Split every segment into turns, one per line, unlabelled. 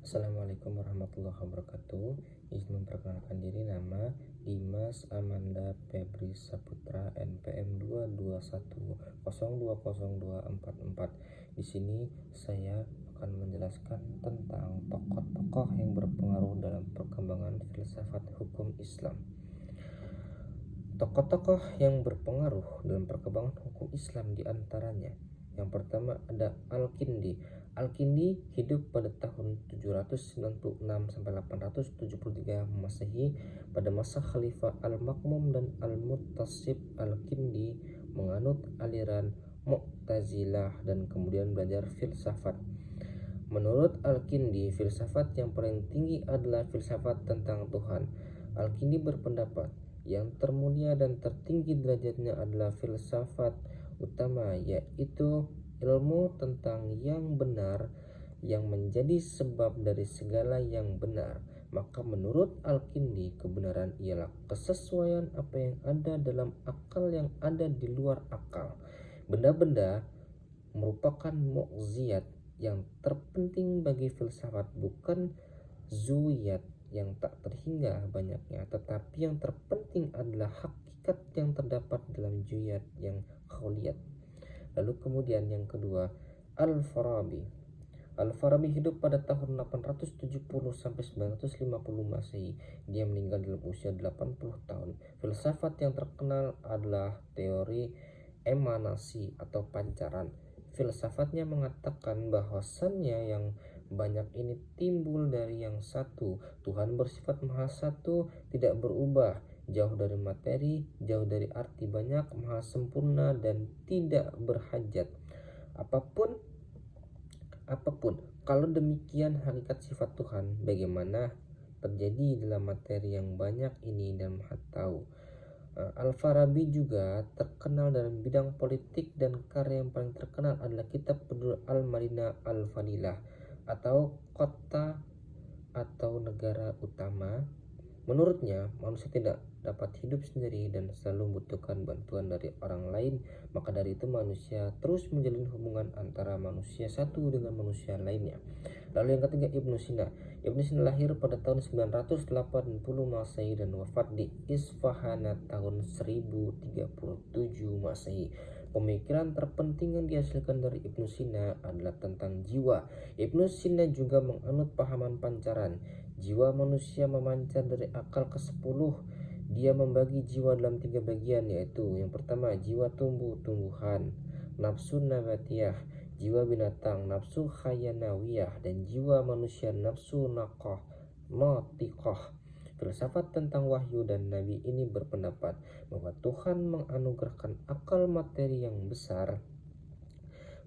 Assalamualaikum warahmatullahi wabarakatuh. Izin memperkenalkan diri, nama Dimas Amanda Febri Saputra, NPM 221020244. Di sini saya akan menjelaskan tentang tokoh-tokoh yang berpengaruh dalam perkembangan filsafat hukum Islam. Tokoh-tokoh yang berpengaruh dalam perkembangan hukum Islam diantaranya, yang pertama ada Al-Kindi. Al-Kindi hidup pada tahun 796 sampai 873 Masehi. Pada masa Khalifah Al-Makmum dan Al-Muttasib, Al-Kindi menganut aliran Mu'tazilah dan kemudian belajar filsafat. Menurut Al-Kindi, filsafat yang paling tinggi adalah filsafat tentang Tuhan. Al-Kindi berpendapat yang termulia dan tertinggi derajatnya adalah filsafat utama, yaitu ilmu tentang yang benar yang menjadi sebab dari segala yang benar. Maka menurut Al-Kindi, kebenaran ialah kesesuaian apa yang ada dalam akal yang ada di luar akal. Benda-benda merupakan mu'ziyat yang terpenting bagi filsafat, bukan zuwiyat yang tak terhingga banyaknya, tetapi yang terpenting adalah hakikat yang terdapat dalam zuyat yang khauliyat. Lalu kemudian yang kedua, Al-Farabi. Al-Farabi hidup pada tahun 870 sampai 950 Masehi. Dia meninggal dalam usia 80 tahun. Filsafat yang terkenal adalah teori emanasi atau pancaran. Filsafatnya mengatakan bahwasannya yang banyak ini timbul dari yang satu. Tuhan bersifat maha satu, tidak berubah, jauh dari materi, jauh dari arti banyak, maha sempurna dan tidak berhajat apapun. Kalau demikian hakikat sifat Tuhan, bagaimana terjadi dalam materi yang banyak ini dan maha tahu. Al-Farabi juga terkenal dalam bidang politik dan karya yang paling terkenal adalah kitab penduduk Al-Madinah Al-Fadilah atau kota atau negara utama. Menurutnya, manusia tidak dapat hidup sendiri dan selalu membutuhkan bantuan dari orang lain. Maka dari itu manusia terus menjalin hubungan antara manusia satu dengan manusia lainnya. Lalu yang ketiga, Ibnu Sina. Ibnu Sina lahir pada tahun 980 Masehi dan wafat di Isfahan tahun 1037 Masehi. Pemikiran terpenting yang dihasilkan dari Ibnu Sina adalah tentang jiwa. Ibnu Sina juga menganut pahaman pancaran. Jiwa manusia memancar dari akal ke-10. Dia membagi jiwa dalam 3 bagian, yaitu yang pertama jiwa tumbuh-tumbuhan, nafsu nabatiyah, jiwa binatang, nafsu khayanawiyah, dan jiwa manusia, nafsu natiqah. Filsafat tentang wahyu dan nabi ini berpendapat bahwa Tuhan menganugerahkan akal materi yang besar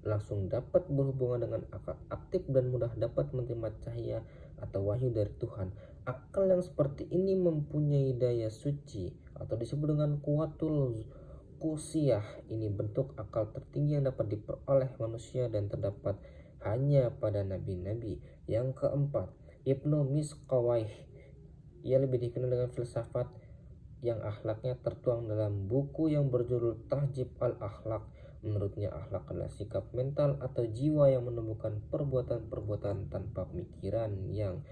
langsung dapat berhubungan dengan akal aktif dan mudah dapat menerima cahaya atau wahyu dari Tuhan. Akal yang seperti ini mempunyai daya suci atau disebut dengan kuwatul kusiyah. Ini bentuk akal tertinggi yang dapat diperoleh manusia dan terdapat hanya pada nabi-nabi. Yang keempat, Ibnu Miskawayh. Ia lebih dikenal dengan filsafat yang akhlaknya tertuang dalam buku yang berjudul Tahjib al-Akhlak. Menurutnya akhlak adalah sikap mental atau jiwa yang menemukan perbuatan-perbuatan tanpa pemikiran yang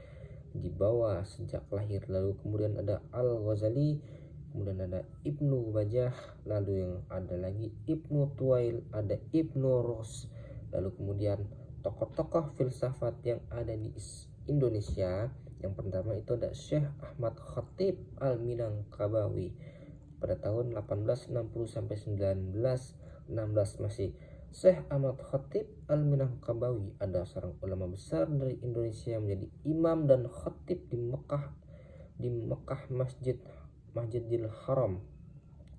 dibawa sejak lahir. Lalu kemudian ada Al-Ghazali, kemudian ada Ibnu Bajah, lalu yang ada lagi Ibnu Tuwail, ada Ibnu Rus. Lalu kemudian tokoh-tokoh filsafat yang ada di Indonesia, yang pertama itu ada Syekh Ahmad Khatib Al-Minangkabawi pada tahun 1860 sampai 1916 masih. Syekh Ahmad Khatib Al-Minangkabawi adalah seorang ulama besar dari Indonesia yang menjadi imam dan khatib di Mekah Masjidil Haram,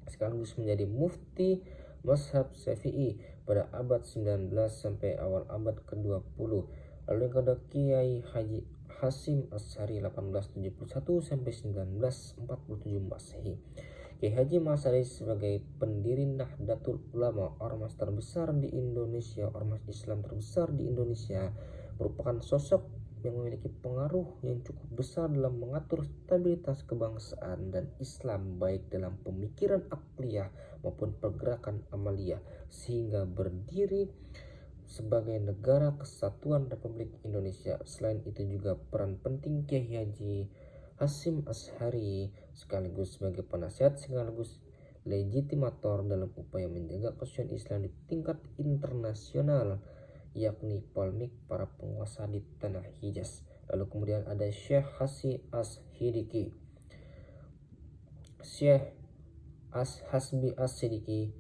sekaligus menjadi mufti mazhab Syafi'i pada abad 19 sampai awal abad ke-20. Lalu yang kedua, Kiai Haji Hasim Asy'ari 1871 sampai 1947 Masehi. Kiai Haji Asy'ari sebagai pendiri Nahdlatul Ulama, ormas terbesar di Indonesia, ormas Islam terbesar di Indonesia, merupakan sosok yang memiliki pengaruh yang cukup besar dalam mengatur stabilitas kebangsaan dan Islam, baik dalam pemikiran akliyah maupun pergerakan amaliyah, sehingga berdiri sebagai negara kesatuan Republik Indonesia. Selain itu juga peran penting Kiai Haji Hasyim Asy'ari sekaligus sebagai penasihat sekaligus legitimator dalam upaya menjaga kesucian Islam di tingkat internasional, yakni polemik para penguasa di tanah Hijaz. Lalu kemudian ada Syekh Hasbi As-Siddiqi. Syekh Hasbi As-Siddiqi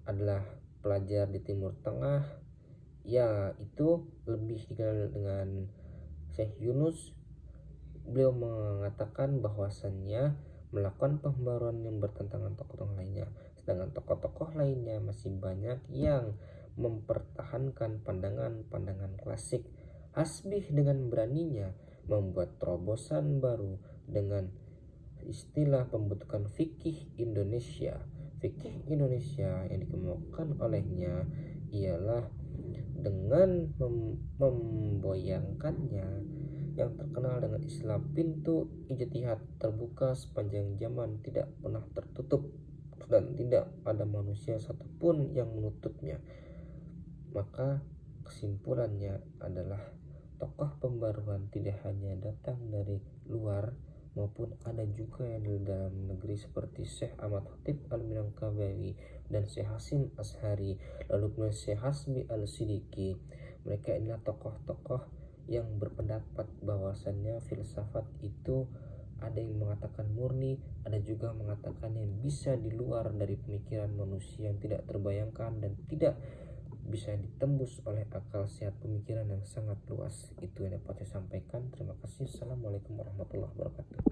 adalah pelajar di Timur Tengah, yaitu lebih dikenal dengan Syekh Yunus. Beliau mengatakan bahwasannya melakukan pembaruan yang bertentangan tokoh-tokoh lainnya, sedangkan tokoh-tokoh lainnya masih banyak yang mempertahankan pandangan-pandangan klasik. Hasbi dengan beraninya membuat terobosan baru dengan istilah pembentukan fikih Indonesia. Fikih Indonesia yang dikemukakan olehnya ialah dengan memboyangkannya yang terkenal dengan Islam pintu ijtihad terbuka sepanjang zaman, tidak pernah tertutup dan tidak ada manusia satupun yang menutupnya. Maka kesimpulannya adalah tokoh pembaruan tidak hanya datang dari luar maupun ada juga yang dari dalam negeri seperti Syekh Ahmad Khatib Al-Minangkawi dan Syekh Hasyim Asy'ari, lalu kemudian Syekh Hasbi Al-Siddiqi. Mereka inilah tokoh-tokoh yang berpendapat bahwasannya filsafat itu ada yang mengatakan murni, ada juga mengatakan yang bisa di luar dari pemikiran manusia yang tidak terbayangkan dan tidak bisa ditembus oleh akal sehat, pemikiran yang sangat luas. Itu yang dapat saya sampaikan. Terima kasih. Assalamualaikum warahmatullahi wabarakatuh.